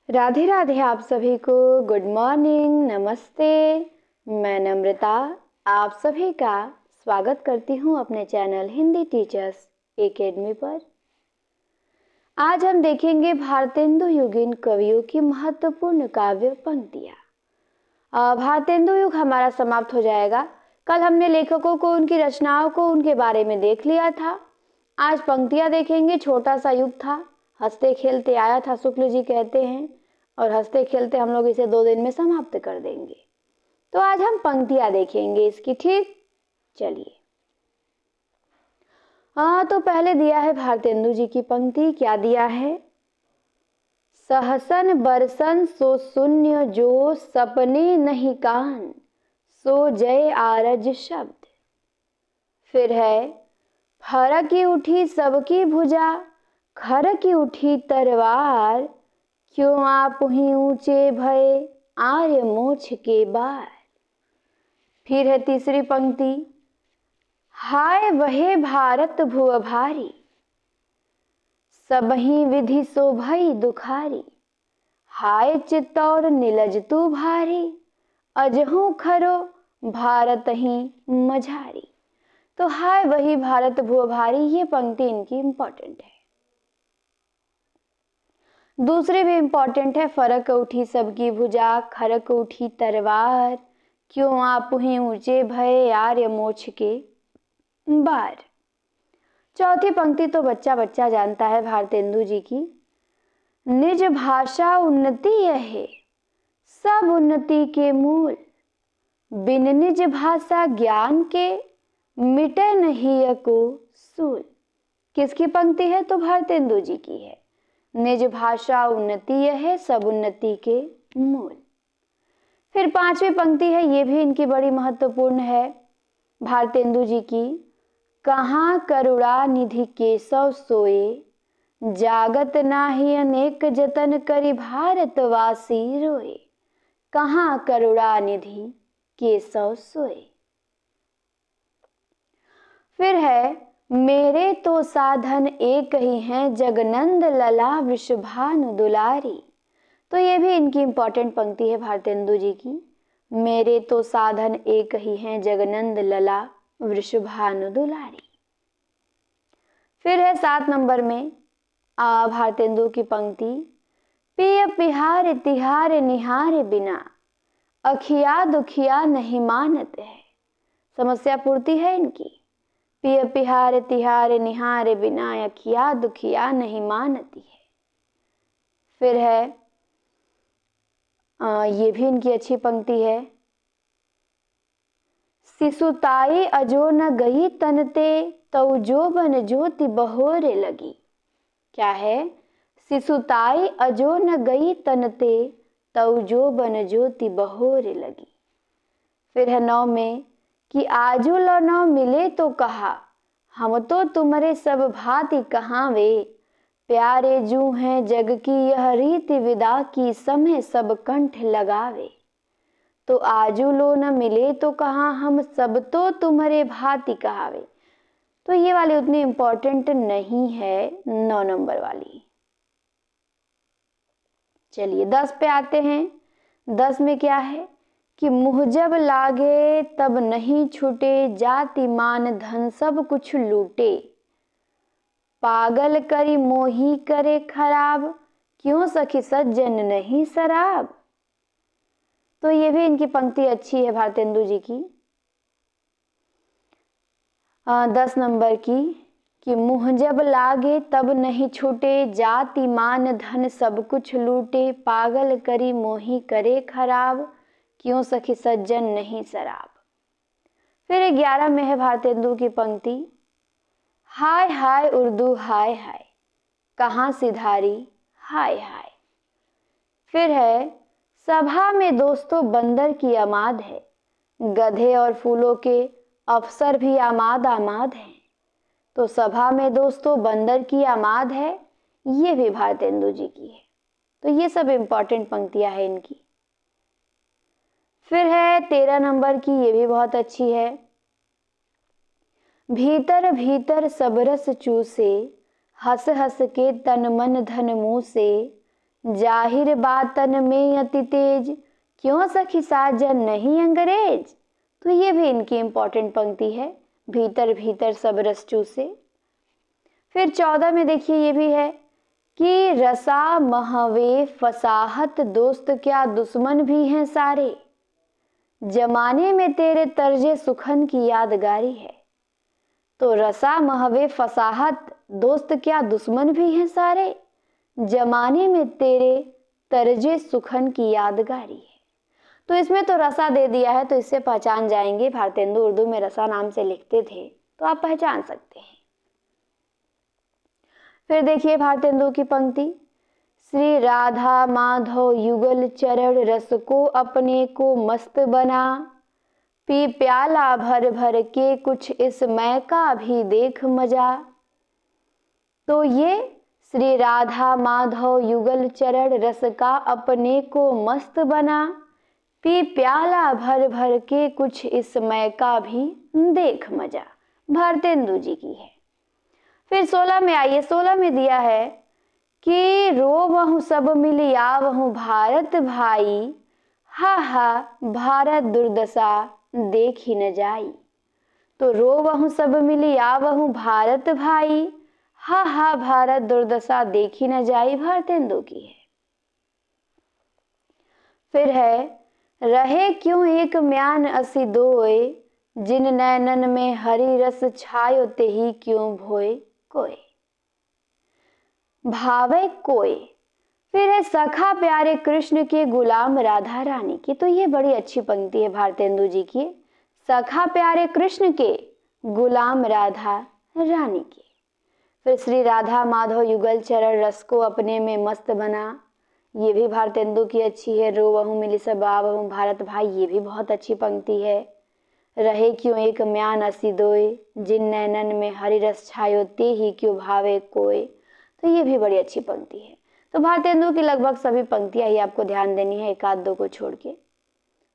राधे राधे। आप सभी को गुड मॉर्निंग, नमस्ते। मैं नम्रता आप सभी का स्वागत करती हूँ अपने चैनल हिंदी टीचर्स एकेडमी पर। आज हम देखेंगे भारतेंदु युगीन कवियों की महत्वपूर्ण काव्य पंक्तियाँ। भारतेंदु युग हमारा समाप्त हो जाएगा। कल हमने लेखकों को, उनकी रचनाओं को, उनके बारे में देख लिया था। आज पंक्तियाँ देखेंगे। छोटा सा युग था, हंसते खेलते आया था, शुक्ल जी कहते हैं, और हंसते खेलते हम लोग इसे 2 दिन में समाप्त कर देंगे। तो आज हम पंक्तियां देखेंगे इसकी, ठीक? चलिए। तो पहले दिया है भारतेंदु जी की पंक्ति। क्या दिया है? सहसन बरसन सो शून्य जो सपने नहीं कान, सो जय आरज शब्द। फिर है, फरकी उठी सबकी भुजा, खरकी उठी तरवार, क्यों आप ही ऊंचे भये आर्य मोक्ष के बार। फिर है तीसरी पंक्ति। हाय वहे भारत भुव भारी, सबही विधि सो भई दुखारी, हाय चित्तौर नीलज तू भारी, अजहू खरो भारत ही मझारी। तो हाय वही भारत भुव भारी, ये पंक्ति इनकी इंपॉर्टेंट है। दूसरी भी इंपॉर्टेंट है। फरक उठी सबकी भुजा, खरक उठी तरवार, क्यों आप ही ऊंचे भये आर्य मोक्ष के बार। चौथी पंक्ति तो बच्चा बच्चा जानता है भारतेंदु जी की। निज भाषा उन्नति है, सब उन्नति के मूल, बिन निज भाषा ज्ञान के, मिटे नहीं को सूल। किसकी पंक्ति है? तो भारतेंदु जी की है। निज भाषा उन्नति है, सब उन्नति के मूल। फिर पांचवी पंक्ति है, ये भी इनकी बड़ी महत्वपूर्ण है भारतेंदु जी की। कहाँ करुणा निधि केशव सोए, जागत नाही अनेक जतन करि भारतवासी रोए। कहाँ करुणा निधि केशव सोए। फिर है, मेरे तो साधन एक ही हैं, जगनंद लला वृषभानु दुलारी। तो ये भी इनकी इंपॉर्टेंट पंक्ति है भारतेंदु जी की। मेरे तो साधन एक ही हैं, जगनंद लला वृषभानु दुलारी। फिर है 7 नंबर में भारतेंदु की पंक्ति। पिय पिहार तिहार निहार बिना, अखिया दुखिया नहीं मानत है। समस्या पूर्ति है इनकी। पिय पिहार तिहार निहार बिना, अखिया दुखिया नहीं मानती है। फिर है ये भी इनकी अच्छी पंक्ति है। सिसुताई अजो न गई तनते, तौ जोबन ज्योति बहोरे लगी। क्या है? सिसुताई अजो न गई तनते, तौ जोबन ज्योति बहोरे लगी। फिर है 9 में कि आजू लो न मिले तो कहा, हम तो तुम्हारे सब भांति कहाँ वे, प्यारे जू हैं जग की यह रीति विदा की, समय सब कंठ लगावे। तो आजू लो न मिले तो कहा, हम सब तो तुम्हारे भांति कहावे। तो ये वाली उतनी इंपॉर्टेंट नहीं है, 9 नंबर वाली। चलिए 10 पे आते हैं। 10 में क्या है कि मुँह जब लागे तब नहीं छूटे, जाति मान धन सब कुछ लूटे, पागल करी मोही करे खराब, क्यों सखी सज्जन नहीं शराब। तो ये भी इनकी पंक्ति अच्छी है भारतेंदु जी की। 10 नंबर की कि मुँह जब लागे तब नहीं छूटे, जाति मान धन सब कुछ लूटे, पागल करी मोही करे खराब, क्यों सखी सज्जन नहीं शराब। फिर 11 में है भारतेंदु की पंक्ति। हाय हाय उर्दू हाय हाय, कहाँ सिधारी हाय हाय। फिर है, सभा में दोस्तों बंदर की आमाद है, गधे और फूलों के अफसर भी आमाद आमाद हैं। तो सभा में दोस्तों बंदर की आमाद है, ये भी भारतेंदु जी की है। तो ये सब इंपॉर्टेंट पंक्तियां हैं इनकी। फिर है 13 नंबर की, ये भी बहुत अच्छी है। भीतर भीतर सब रस चूसे, हंस हंस के तन मन धन मुँह से, जाहिर बातन में अति तेज, क्यों सखी साजन नहीं अंग्रेज। तो ये भी इनकी इंपॉर्टेंट पंक्ति है, भीतर भीतर सब रस चूसे। फिर 14 में देखिए ये भी है कि रसा महवे फसाहत, दोस्त क्या दुश्मन भी हैं सारे। जमाने में तेरे तर्जे सुखन की यादगारी है। तो रसा महवे फसाहत, दोस्त क्या दुश्मन भी हैं सारे। जमाने में तेरे तर्जे सुखन की यादगारी है। तो इसमें तो रसा दे दिया है, तो इससे पहचान जाएंगे। भारतेंदु उर्दू में रसा नाम से लिखते थे, तो आप पहचान सकते हैं। फिर देखिए भारतेंदु की पंक्ति, श्री राधा माधव युगल चरण, रस को अपने को मस्त बना। पी प्याला भर भर के, कुछ इस मय का भी देख मजा। तो ये श्री राधा माधव युगल चरण, रस का अपने को मस्त बना। पी प्याला भर भर के, कुछ इस मय का भी देख मजा, भारतेंदु जी की है। फिर 16 में आइए, 16 में दिया है कि रोवहु सब मिल आवहु भारत भाई। हा हा भारत दुर्दशा देखी न जाई। तो रोवहु सब मिल आवहु भारत भाई। हा हा भारत दुर्दशा देखी न जाई, भारतेंदु की है। फिर है, रहे क्यों एक म्यान असी दोए, जिन नैनन में हरि रस छायो, तेहि क्यों भोए कोय। भावे कोय। फिर है सखा प्यारे कृष्ण के गुलाम राधा रानी की। तो ये बड़ी अच्छी पंक्ति है भारतेंदु जी की, सखा प्यारे कृष्ण के गुलाम राधा रानी की। फिर श्री राधा माधव युगल चरण, रस को अपने में मस्त बना, ये भी भारतेंदु की अच्छी है। रोवहु मिलि सब आवहु भारत भाई, ये भी बहुत अच्छी पंक्ति है। रहे क्यों एक म्यान असी दोए, जिन नैनन में हरि रस छायो, तेहि क्यों भावे कोय। तो ये भी बड़ी अच्छी पंक्ति है। तो भारतेंदु की लगभग सभी पंक्तियां ही आपको ध्यान देनी है, एक आध दो को छोड़ के।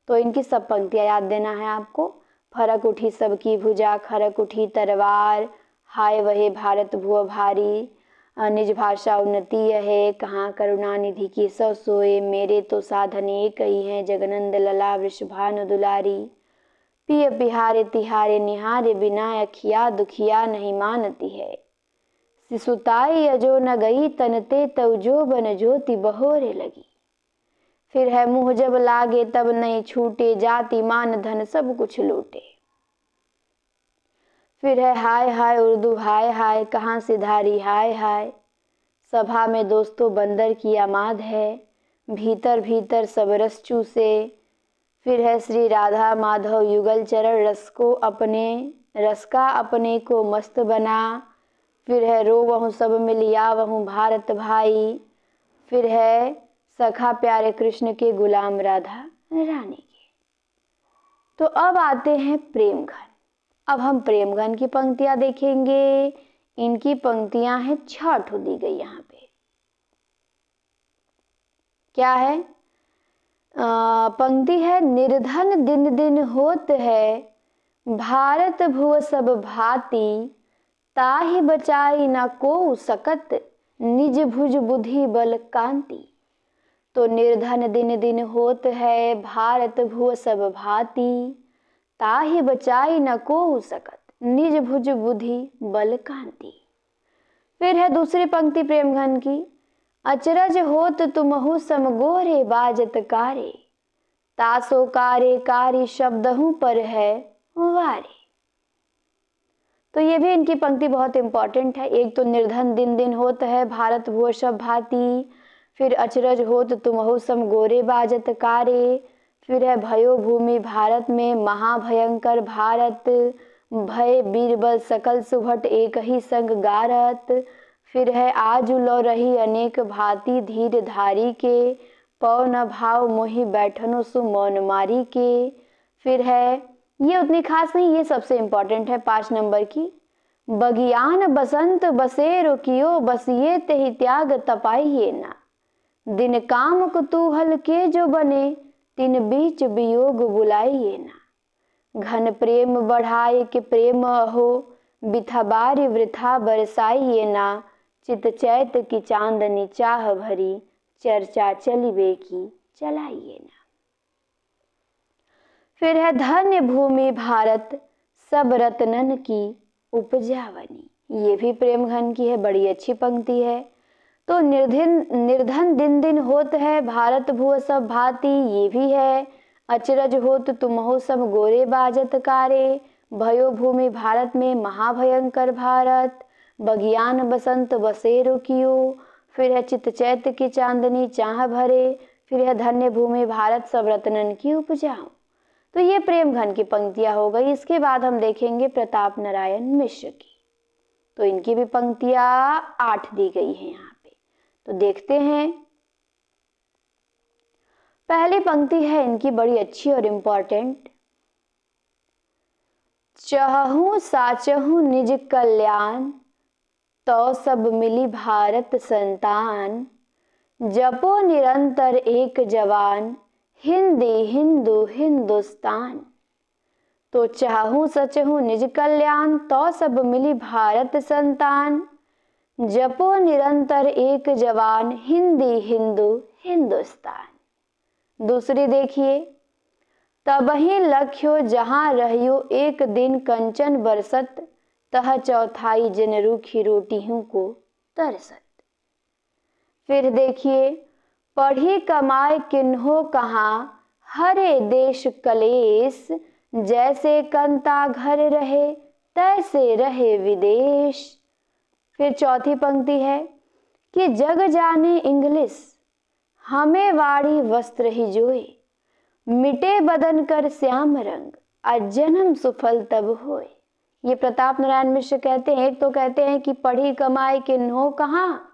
तो इनकी सब पंक्तियां याद देना है आपको। फरक उठी सबकी भुजा, खरक उठी तलवार। हाय वहे भारत भुव भारी, निज भाषा उन्नति है। कहाँ करुणा निधि की सौ सोए, मेरे तो साधन एक ही हैं। जगनंद लला वृषभानु दुलारी, पिय बिहारे तिहारे निहारे, बिना अखिया दुखिया नहीं मानती है। सिसुताई अजो न गई तनते, तव जो बन ज्योति बहोरे लगी। फिर है मुँह जब लागे तब नहीं छूटे, जाति मान धन सब कुछ लूटे। फिर है हाय हाय उर्दू हाय हाय, कहाँ से धारी हाय हाय। सभा में दोस्तों बंदर की आमाद है, भीतर भीतर सब रस चूसे। फिर है श्री राधा माधव युगल चरण, रस का अपने को मस्त बना। फिर है रोवहु सब मिल आवहु भारत भाई। फिर है सखा प्यारे कृष्ण के गुलाम राधा रानी के। तो अब आते हैं प्रेम घन। अब हम प्रेम घन की पंक्तियां देखेंगे। इनकी पंक्तियां हैं 6 दी गई यहाँ पे। क्या है? पंक्ति है, निर्धन दिन दिन होत है, भारत भुव सब भांति। ताहि बचाई न को सकत, निज भुज बुद्धि बल कांति। तो निर्धन दिन दिन होत है, भारत भुव सब भांति। ताहि बचाई न को सकत, निज भुज बुद्धि बल कांति। फिर है दूसरी पंक्ति प्रेमघन की, अचरज होत तुमहु समगोरे बाजत कारे। तासो कारे कारी शब्दहु पर है वारे। तो ये भी इनकी पंक्ति बहुत इंपॉर्टेंट है। एक तो निर्धन दिन दिन होत है, भारत भुव सब भांति। फिर अचरज होत तुमहु सम गोरे बाजत कारे। फिर है भयो भूमि भारत में, महाभयंकर भारत। भय बीरबल सकल सुभट, एक ही संग गारत। फिर है आज लो रही अनेक भांति, धीर धारी के। पौ न भाव मोहि बैठनो सु मौन मारी के। फिर है, ये उतनी खास नहीं, ये सबसे इंपॉर्टेंट है 5 नंबर की। बगियान बसंत बसे रुकियो, बसिए तेहि त्याग तपाइए ना। दिन काम कुतूहल के जो बने, तिन बीच वियोग बुलाइए ना। घन प्रेम बढ़ाए के प्रेम अहो, बिथा बारी वृथा बरसाइए ना। चित चैत की चांदनी चाह भरी, चर्चा चलिबे की चलाइए ना। फिर है धन्य भूमि भारत सब रत्नन की उपजावनी। ये भी प्रेम घन की है, बड़ी अच्छी पंक्ति है। तो निर्धन दिन दिन होत है भारत भुव सब भांति, ये भी है। अचरज होत तुमहो सब गोरे बाजत कारे, भयो भूमि भारत में महाभयंकर भारत, बगियान बसंत बसे रुकियो। फिर है चित चैत की चांदनी चाह भरे, फिर है धन्य भूमि भारत सब रत्नन की उपजाऊ। तो ये प्रेम घन की पंक्तियां हो गई। इसके बाद हम देखेंगे प्रताप नारायण मिश्र की। तो इनकी भी पंक्तियां 8 दी गई हैं यहाँ पे, तो देखते हैं। पहली पंक्ति है इनकी बड़ी अच्छी और इंपॉर्टेंट। चहु साचहु निज कल्याण, तो सब मिली भारत संतान, जपो निरंतर एक जवान, हिंदी हिंदू हिंदुस्तान। तो चाहूं सचहूं निज कल्याण, तो सब मिली भारत संतान, जपो निरंतर एक जवान, हिंदी हिंदू हिंदुस्तान। दूसरी देखिए, तबहि लख्यो जहां रहियो एक दिन कंचन बरसत, तह चौथाई जन रूखी रोटी हूं को तरसत। फिर देखिए, पढ़ी कमाए किन्हो कहाँ, हरे देश कलेश, जैसे कंता घर रहे तैसे रहे विदेश। फिर चौथी पंक्ति है कि जग जाने इंग्लिश, हमें वाड़ी वस्त्र ही जोए, मिटे बदन कर श्याम रंग, अजन्म सुफल तब होए। ये प्रताप नारायण मिश्र कहते हैं। एक तो कहते हैं कि पढ़ी कमाई किन्हो कहाँ,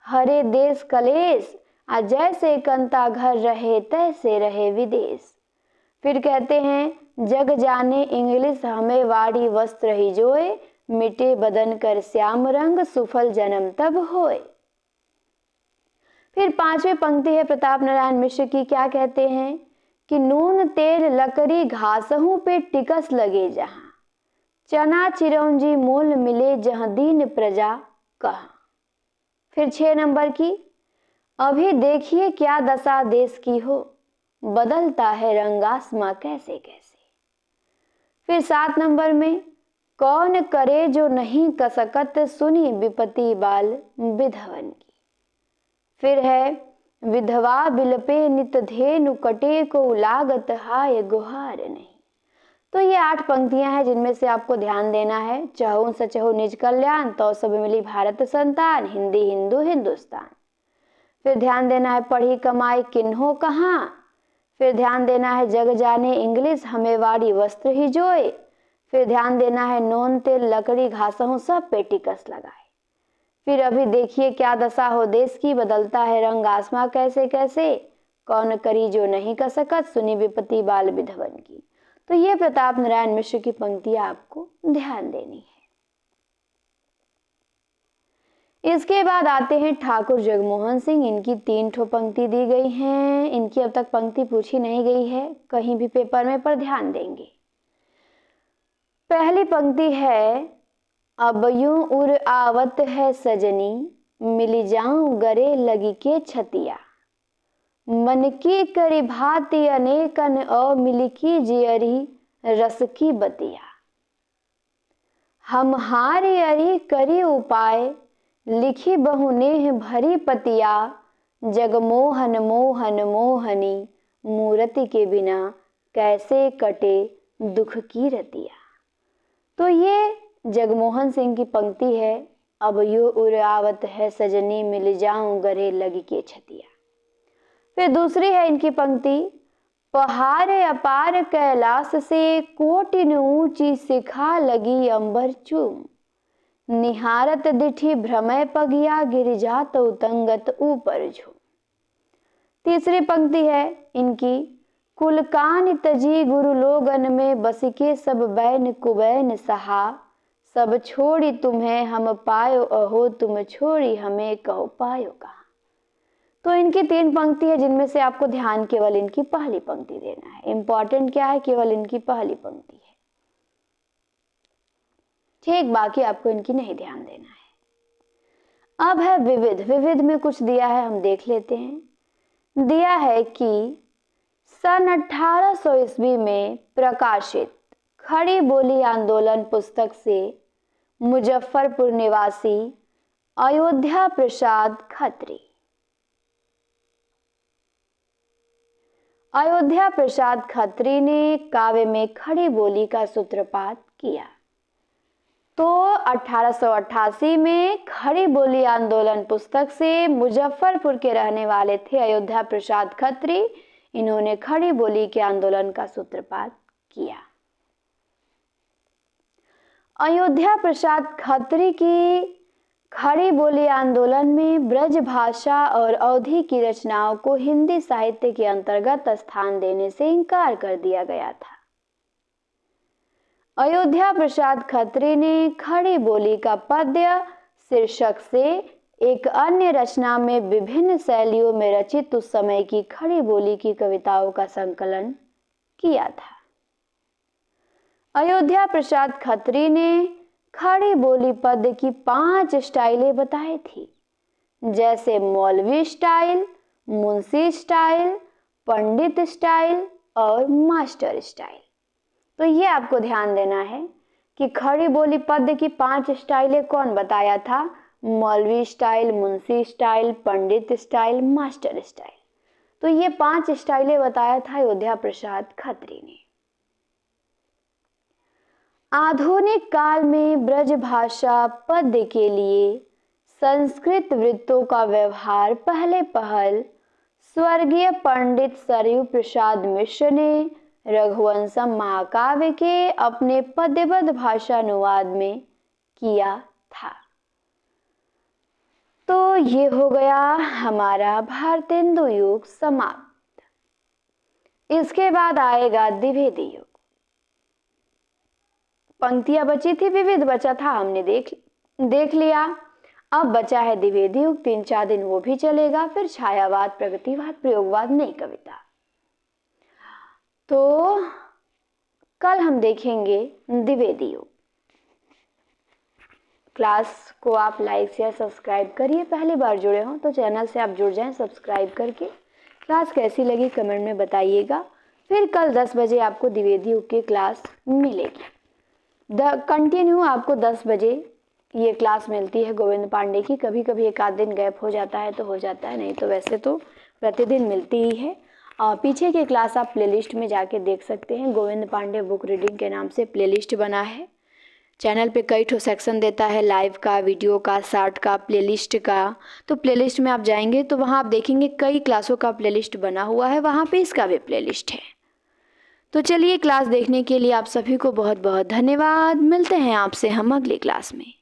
हरे देश कलेश, जैसे कंता घर रहे तैसे रहे विदेश। फिर कहते हैं जग जाने इंग्लिश, हमें वाड़ी वस्त्र ही जोए, मिटे बदन कर श्याम रंग, सुफल जन्म तब होए। फिर 5वीं पंक्ति है प्रताप नारायण मिश्र की। क्या कहते हैं कि नून तेल लकड़ी घासहूं पे टिकस लगे जहां, चना चिरौंजी मोल मिले जहां दीन प्रजा कहां। फिर 6 नंबर की, अभी देखिए क्या दशा देश की हो, बदलता है रंग आसमां कैसे कैसे। फिर 7 नंबर में, कौन करे जो नहीं कसकत, सुनी विपत्ति बाल विधवन की। फिर है विधवा बिलपे नित धेनु, कटे को लागत हाय गुहार नहीं। तो ये 8 पंक्तियां हैं जिनमें से आपको ध्यान देना है। चहु सचहु निज कल्याण, तो सब मिली भारत संतान, हिंदी हिंदू हिंदुस्तान। फिर ध्यान देना है पढ़ी कमाई किन्हो कहाँ। फिर ध्यान देना है जग जाने इंग्लिश, हमें वाड़ी वस्त्र ही जोए। फिर ध्यान देना है नोन तेल लकड़ी घासहूं सब पे टिकस लगाए। फिर अभी देखिए क्या दशा हो देश की, बदलता है रंग आसमां कैसे कैसे, कौन करी जो नहीं कर सकत, सुनी विपत्ति बाल विधवन की। तो ये प्रताप नारायण मिश्र की पंक्तियां आपको ध्यान देनी है। इसके बाद आते हैं ठाकुर जगमोहन सिंह। इनकी 3 ठो पंक्ति दी गई हैं। इनकी अब तक पंक्ति पूछी नहीं गई है कहीं भी पेपर में, पर ध्यान देंगे। पहली पंक्ति है, अब यूं उर आवत है सजनी, मिली जाऊं गरे लगी के छतिया, मन की करी भांति अनेकन और मिली की जियरी रस की बतिया, हम हारी अरी करी उपाय, लिखी बहुनेह भरी पतिया, जगमोहन मोहन मोहनी, मूर्ति के बिना कैसे कटे दुख की रतिया। तो ये जगमोहन सिंह की पंक्ति है, अब यो उर आवत है सजनी, मिल जाऊं गरे लगी के छतिया। फिर दूसरी है इनकी पंक्ति, पहाड़ अपार कैलाश से, कोटिन ऊंची शिखा लगी अंबर चूम, निहारत दिठी भ्रमय पगिया, गिर जात उतंगत ऊपर झूम। तीसरी पंक्ति है इनकी, कुल कान तजी गुरु लोगन में, बसिके सब बैन कुबैन सहा, सब छोड़ी तुम्हें हम पायो अहो, तुम छोड़ी हमें कहो पायो कहा। तो इनकी 3 पंक्ति है जिनमें से आपको ध्यान केवल इनकी पहली पंक्ति देना है। इंपॉर्टेंट क्या है, केवल इनकी पहली पंक्ति है, ठीक, बाकी आपको इनकी नहीं ध्यान देना है। अब है विविध। विविध में कुछ दिया है, हम देख लेते हैं। दिया है कि सन 1800 ईस्वी में प्रकाशित खड़ी बोली आंदोलन पुस्तक से मुजफ्फरपुर निवासी अयोध्या प्रसाद खत्री। अयोध्या प्रसाद खत्री ने काव्य में खड़ी बोली का सूत्रपात किया। तो 1888 में खड़ी बोली आंदोलन पुस्तक से मुजफ्फरपुर के रहने वाले थे अयोध्या प्रसाद खत्री। इन्होंने खड़ी बोली के आंदोलन का सूत्रपात किया। अयोध्या प्रसाद खत्री की खड़ी बोली आंदोलन में ब्रज भाषा और अवधी की रचनाओं को हिंदी साहित्य के अंतर्गत स्थान देने से इनकार कर दिया गया था। अयोध्या प्रसाद खत्री ने खड़ी बोली का पद्य शीर्षक से एक अन्य रचना में विभिन्न शैलियों में रचित उस समय की खड़ी बोली की कविताओं का संकलन किया था। अयोध्या प्रसाद खत्री ने खड़ी बोली पद्य की 5 स्टाइलें बताई थी, जैसे मौलवी स्टाइल, मुंशी स्टाइल, पंडित स्टाइल और मास्टर स्टाइल। तो ये आपको ध्यान देना है कि खड़ी बोली पद्य की 5 स्टाइलें कौन बताया था? मौलवी स्टाइल, मुंशी स्टाइल, पंडित स्टाइल, मास्टर स्टाइल। तो ये 5 स्टाइलें बताया था अयोध्या प्रसाद खत्री ने। आधुनिक काल में ब्रज भाषा पद्य के लिए संस्कृत वृत्तों का व्यवहार पहले पहल स्वर्गीय पंडित सरयू प्रसाद मिश्र ने रघुवंशम महाकाव्य के अपने पद्यबद्ध भाषा अनुवाद में किया था। तो ये हो गया हमारा भारतेंदु युग समाप्त। इसके बाद आएगा द्विवेदी युग। पंक्तियां बची थी, विविध बचा था, हमने देख लिया। अब बचा है द्विवेदी युग। 3-4 दिन वो भी चलेगा। फिर छायावाद, प्रगतिवाद, प्रयोगवाद, नई कविता। तो कल हम देखेंगे द्विवेदी युग। क्लास को आप लाइक शेयर सब्सक्राइब करिए। पहली बार जुड़े हों तो चैनल से आप जुड़ जाएं सब्सक्राइब करके। क्लास कैसी लगी कमेंट में बताइएगा। फिर कल 10 बजे आपको द्विवेदी युग की क्लास मिलेगी। कंटिन्यू आपको 10 बजे ये क्लास मिलती है गोविंद पांडे की। कभी कभी एक आध दिन गैप हो जाता है तो हो जाता है, नहीं तो वैसे तो प्रतिदिन मिलती ही है। पीछे की क्लास आप प्लेलिस्ट में जाके देख सकते हैं। गोविंद पांडे बुक रीडिंग के नाम से प्लेलिस्ट बना है। चैनल पे कई ठो सेक्शन देता है, लाइव का, वीडियो का, शार्ट का, प्लेलिस्ट का। तो प्लेलिस्ट में आप जाएंगे तो वहाँ आप देखेंगे कई क्लासों का प्लेलिस्ट बना हुआ है। वहाँ पे इसका भी प्लेलिस्ट है। तो चलिए, क्लास देखने के लिए आप सभी को बहुत बहुत धन्यवाद। मिलते हैं आपसे हम अगली क्लास में।